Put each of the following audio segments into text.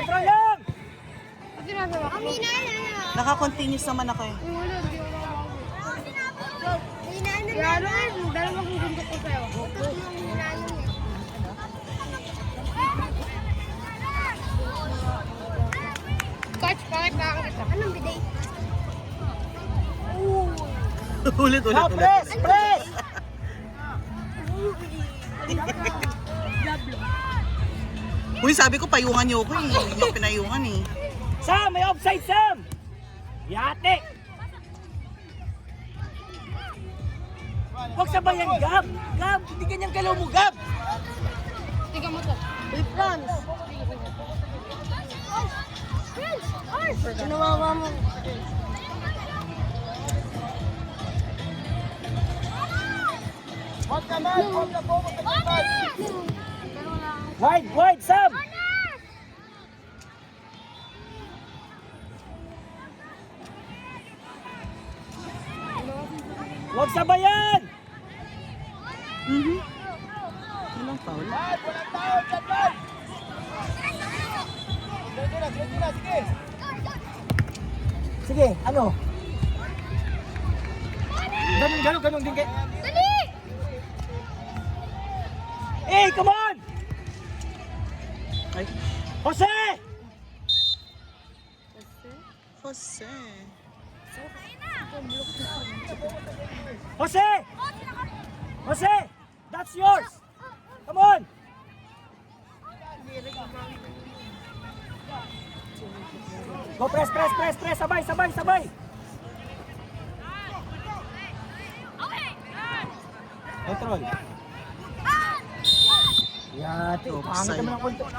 Control lang! Naka-continuous naman ako eh. Lalo eh, dalawang bundok ko sa'yo. Coach, bakit nakakita? Anong biday? Ulit. Press! Press! Uy, sabi ko payungan niyo ako eh. Hindi niyo pinayungan eh. Sam! May offside, Sam! Yate! Huwag sabayan, Gab! Gab! Hindi ganyan galaw mo, Gab! Tiga mo to. Uy, Franz! Nawawa mo. Wide, Sam! Huwag sabayan! Walang foul. Sige, ano? Ganun din kay... Dali! Hey, come on! Ay, Jose! Jose. Jose! Jose! That's yours! Come on! Go, press! Sabay! Control. Yate, pangit naman ang control.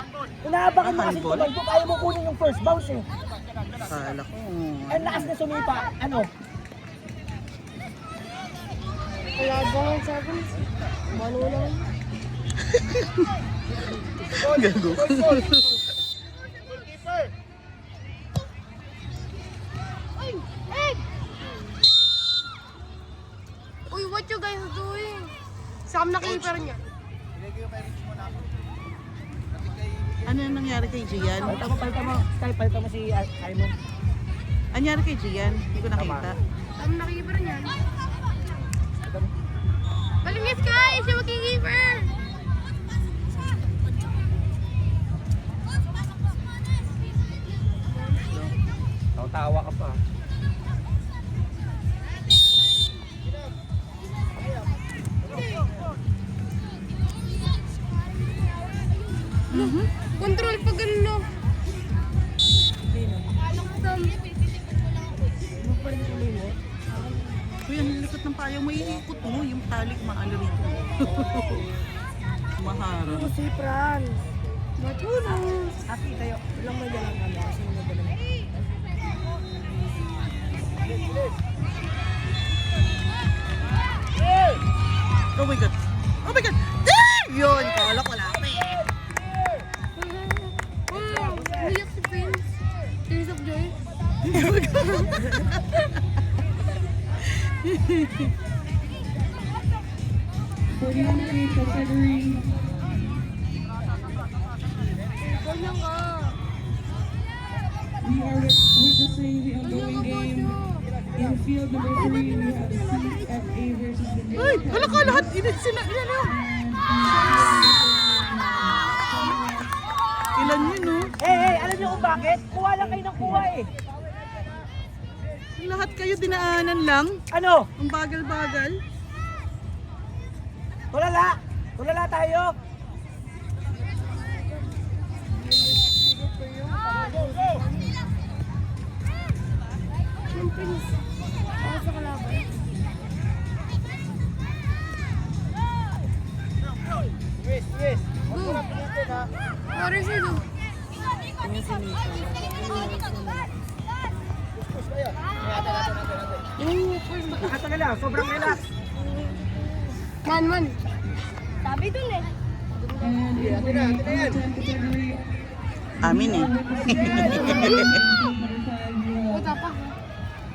Inaabakan mo kasi Handball? tumalbo, kaya mo kunin yung first bounce eh. Akala ko. Ang lakas na sumipa, ano? Wala bang sabi? Mano lang. Gago. Uy, what you guys are doing? Sam na keeper niya. Ano yung nangyari kay Gian? Palta mo si Simon. Ano nangyari kay Gian? Hindi ko nakita. Sam na keeper niya. Malinis ka! Siya mag-keeper! Tawa ka pa. Control pag ganun no. Sam. Uy, ang likot ng payo mo. Iikot mo. Yung tali maalo rito. Maharo. Si Franz. Matulog. Aki tayo. Ilang may dalang kami. Kasi may dalang. Oh my God. Oh my God. Yun. Kala ko wala pa eh. Wow! Umiyak si Prince. Tears of joy. Ganyan ka. We are witnessing the ongoing game. In field number 3, we have CFA versus the Uy, wala ka lahat. Ilan yun? Ilan yun, no? Hey, alam niyo kung bakit? Kuha lang kayo ng kuha eh. Lahat kayo dinaanan lang. Ano? Ang bagal-bagal. Tulala tayo. Yung Prince. Ako sa kalaban. Yes. Go. Pare siya do. Nakata na lang, sobrang relax. Man. Sabi dun eh. And in the under 10 category, Amin eh. Puta pa.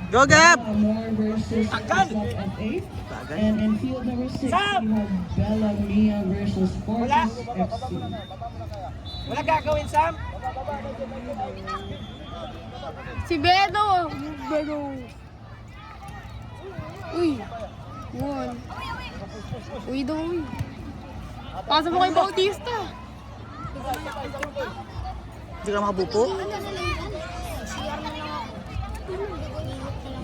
Go, Gab! Amor versus Tagal! FA. Bagal. And in field number 6, we Sam! have Bella Mia versus Wala. Fortress FC. Wala gagawin, Sam? Si Bedo. Bedo. Uy. One. Uy daw, uy. Pasa mo kay Bautista. Hindi ka makabupo?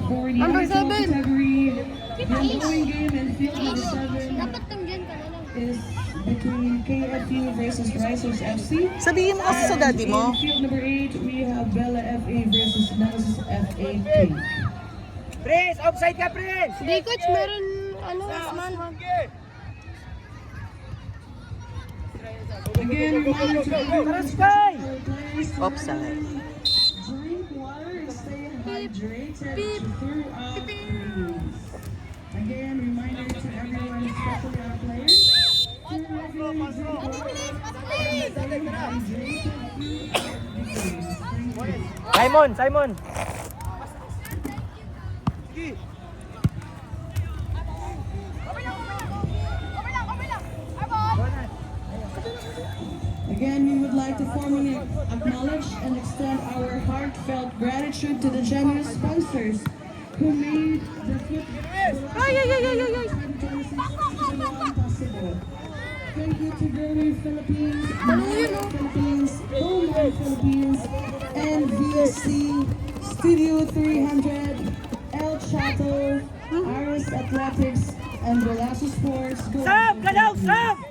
For the Number under 12 7. category, the ongoing game in field number 7 Dapat kang dyan ka na lang. is between KFU versus Risers FC. Sabihin mo kasi sa daddy mo. In field number 8, we have Bella FA versus Nemesis FAP. Prince, offside ka, Prince! Hindi, coach, meron, ano, man. Again, reminder to everyone, Sky! our players to Offside. drink water and stay hydrated throughout the games. Again, reminder to everyone, especially our players, to regularly drink water and stay hydrated throughout the games. Thank you. Simon! Again, we would like to formally acknowledge and extend our heartfelt gratitude to the generous sponsors who made the football 2026 possible. Thank you to Growing Philippines, Marine Philippines, Home Philippines, and VSC, Studio 300, El Chato, Iris Athletics, and Golazo Sports. Sam! Galaw! Sam!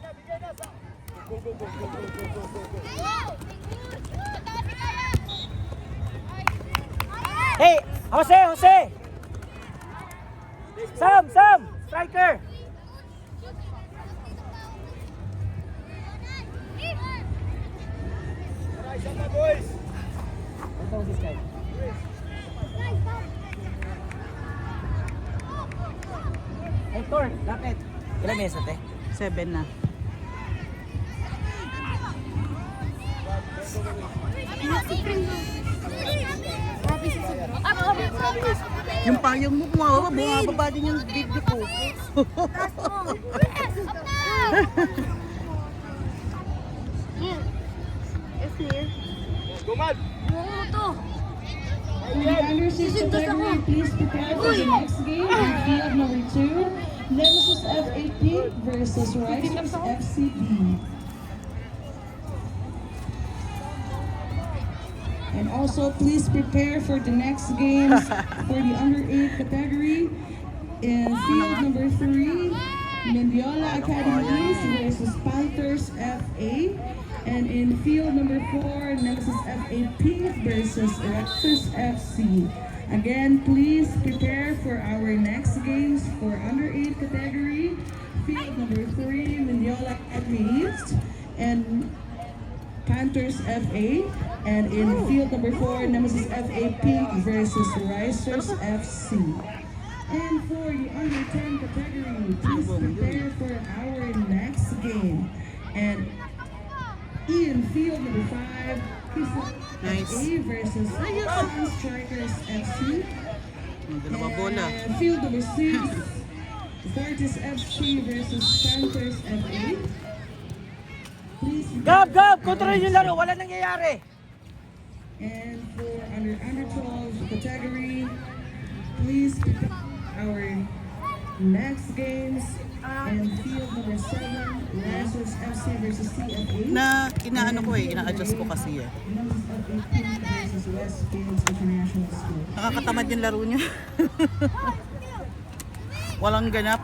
Hey! Jose! Sam! Striker! Hector, lapit. Ilan mesa, te? 7 na. Yung payong mo, bumababa din yung bibig ko. Buong mo to. For the under 6 category, please prepare for the next game in field number 2, Nemesis FAP versus Risers FCB. And also, please prepare for the next games for the under 8 category in field number 3, Mendiola Academies versus Panthers FA. And in field number 4, Nemesis FAP versus Raptors FC. Again, please prepare for our next games for under 8 category. Field number 3, Mendiola Academy East and Panthers FA. And in field number 4, Nemesis FAP versus Risers FC. And for the under 10 category, please prepare for our next game. And in field number 5, Nice. FA versus Sun Strikers FC. Dalawa bola. And field number 6, Fortis FC versus Panthers FA. Please Gab! Kontrol yung laro, wala nangyayari. And for under 12 category, please pick up our next games and field number 7, Risers FC versus CFA. Inaano ko ina-adjust ko kasi Nemesis FAP versus Westfield International School. Nakakatamad yung laro niya. Walang ganap.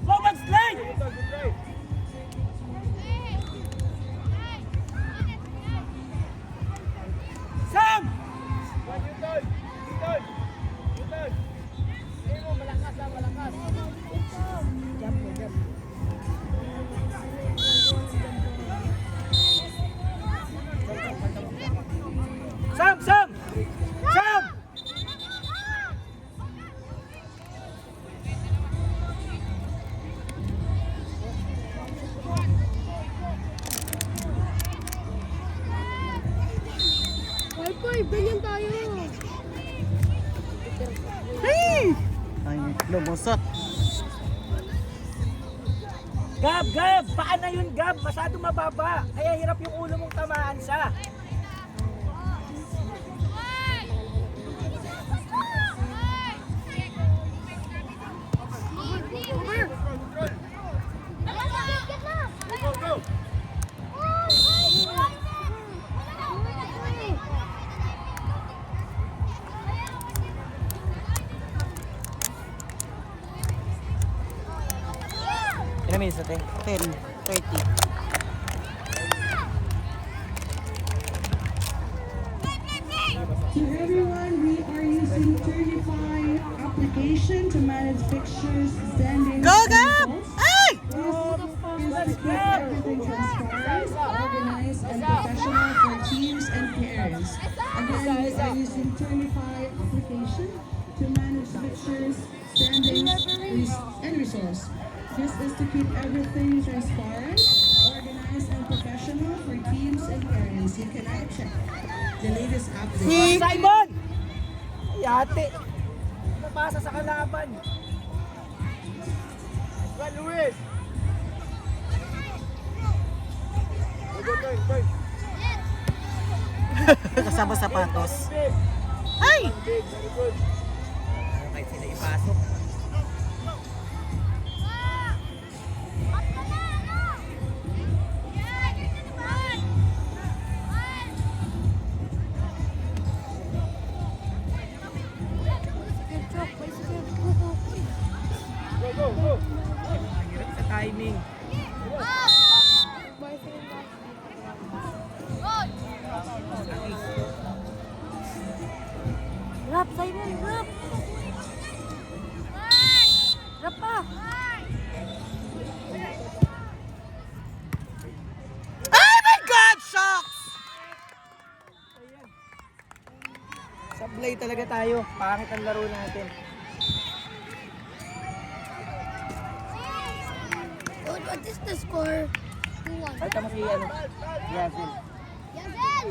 Forward slide! Sam! Ay, lumusot. Gab, Gab! Baka na yun, Gab! Masyado mababa. Kaya hirap yung ulo mong tamaan siya. Ilang minutes natin? 10:30. To everyone, we are using Turnify application to manage fixtures, standings, Go, and Gab! results. Ay! This is to keep everything transparent, organized, and professional for teams and parents. Again, we are using Turnify application to manage fixtures, standings, and results. This is to keep everything transparent, organized, and professional for teams and parents. You can now check the latest update. Simon! Yate! Napasa sa kalaban. Juan Luis! Kasama sapatos. Ay! Kahit sila ipasok. Hirap sa timing. Rap, Simon, rap! Rap pa! Oh my God! Shocks! Sablay talaga tayo. Pangit ang laro natin. What is the score? 2-1. Ay, tama si ano? Yazil. Yazel!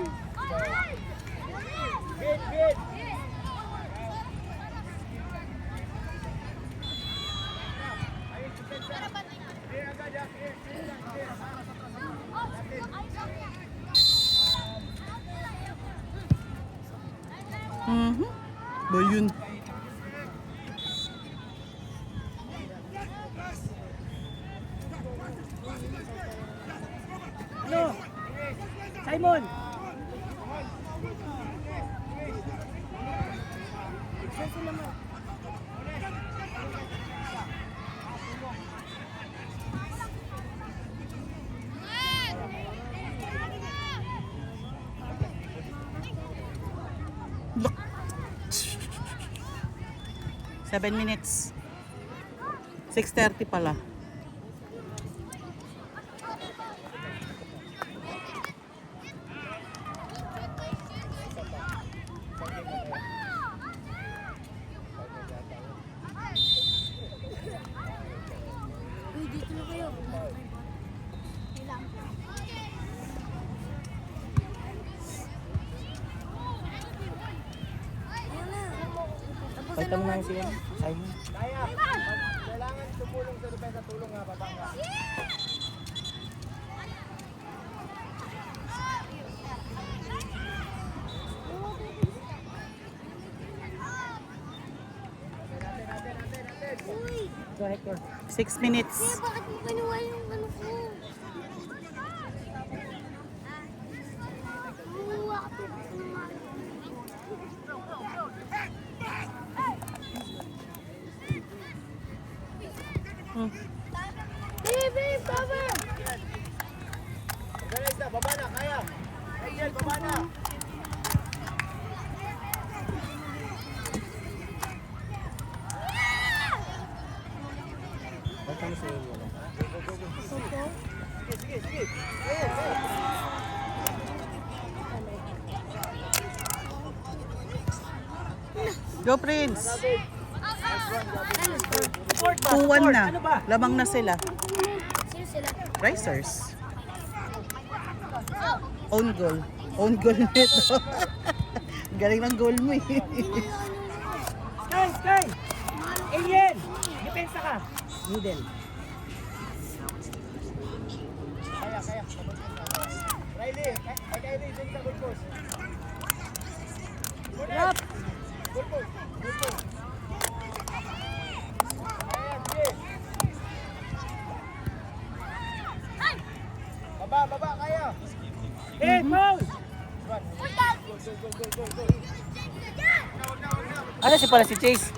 Ba yun? Ano? Simon! Look. 7 minutes. 6:30 pala. Uy, dito na kayo. Palitan mo na yung siya. Simon. Kailangan tumulong sa depensa, tulong nga, babangga. Go, Hector. 6 minutes. Bakit mo kinuha yung ano ko? Kumuha ka Baby, cover! Organize na, baba na, kaya. Angel, baba na. Palitan mo sa inyo. Sige, sige. Go, Prince. 2-1 2-1 na. Ano ba? Lamang na sila. Sino sila? Racers. Own goal. Own goal nito. Galing ng goal mo eh. Sky, Sky! Mahalo Alien! Depensa ka! Middle. Kaya. Riley, Riley, dun sa goal post. Yup. Goal post. Ayan, sige. Baba, kaya. Post! Go. Ano si pala si Chase?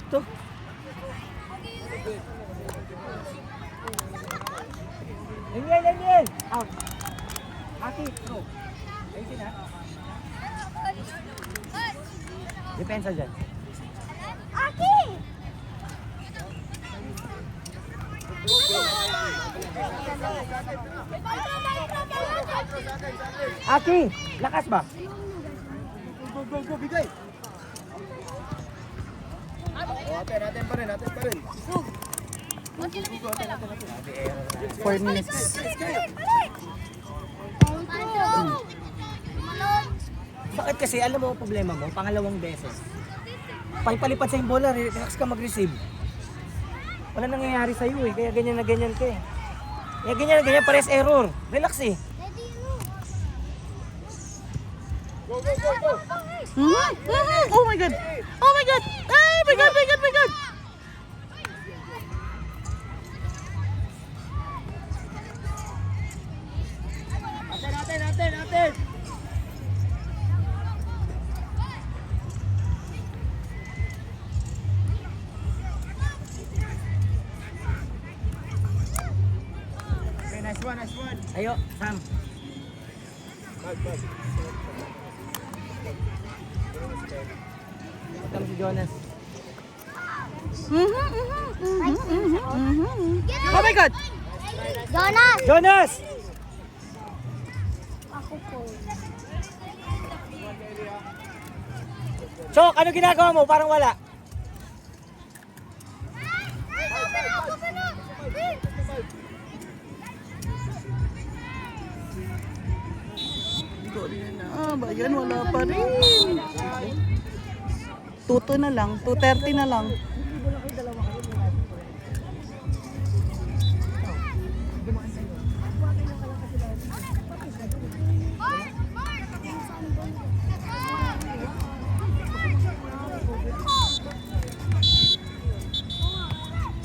Ito. Daniel! Out. Aki, throw. Ayun na. Depensa dyan. Aki! Aki, lakas ba? Go, bigay. Natin pa rin. 4 minutes. Bakit kasi, alam mo ang problema mo, pangalawang beses. Palipad sa yung bola, relax ka mag-receive. Wala nangyayari sa'yo eh, kaya ganyan na ganyan ka eh. Kaya ganyan na ganyan, pares error. Relax eh. Go! Oh my God! Oh my God! Ay, my God! Natin! Okay, nice one. Ayo, Sam. Bag. Ito si Jonas. Oh my God! Jonas! Chok, ano ginagawa mo? Parang wala. Bayan, wala pa rin. 2-2 na lang, 2:30 na lang.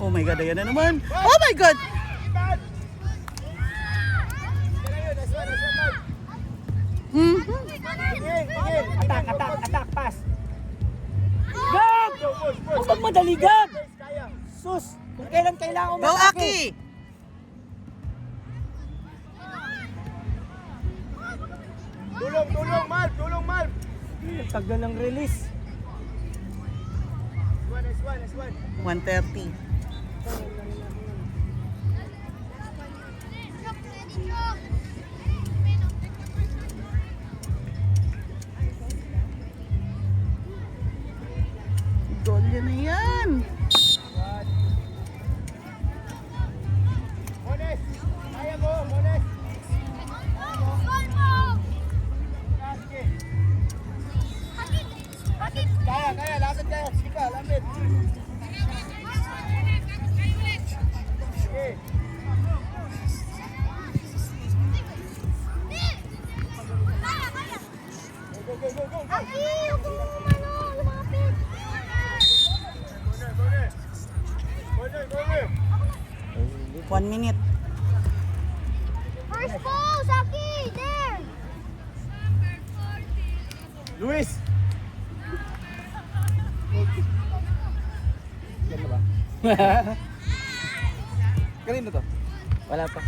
Oh my God, ayan na naman. Oh my God! Attack, pass. Gab! Huwag magmadali, Gab! Sus, kung kailan kailangan Go, Aki! Tulong, Mal! Tagal ng release. 1:30. Goal yun na yan. Mones! Kaya mo, Mones! Kaya, lapit kaya. Sige ka, lapit. Sige. Go. Aki! Huwag mo lumapit! Corner. 1 minute. First post! Aki! There! Luis! Ganda ba? Kanino to? Wala pa.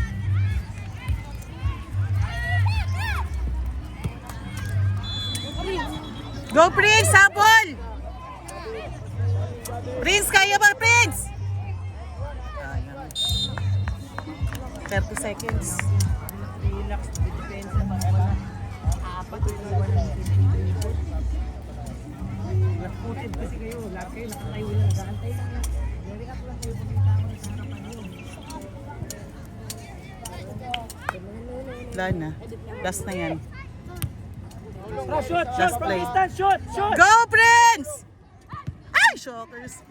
Go, Prince! Habol! Prince, kaya ba, Prince? 30 seconds. Relax, depensa pa. Apat yung iwan ng nag-footed kasi kayo. Lahat kayo nakatayo lang. Nag-aantay lang. Very up lang kayo. Pagkita ko na sa harapan nyo. Wala na. Last na yan. Shoot! Just From play. distance! Shoot! Go, Prince! Ay, Shockers.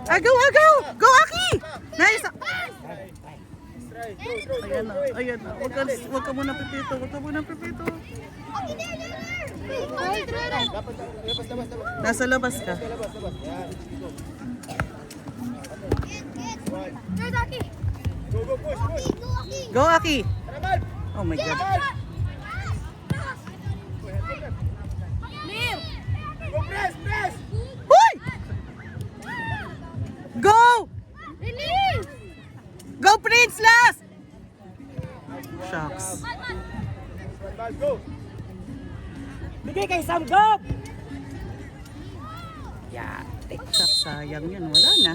Ah, go, ah, go! Go, Aki! Nice! Ayan na, ayan na. Huwag ka muna pipito, huwag ka muna pipito. Nasa labas ka. Go, Aki! Oh my God. Hoy! Go! Go, Prince, last! Shucks. Bigay kay Sam Gob! Shucks, sayang yun. Wala na.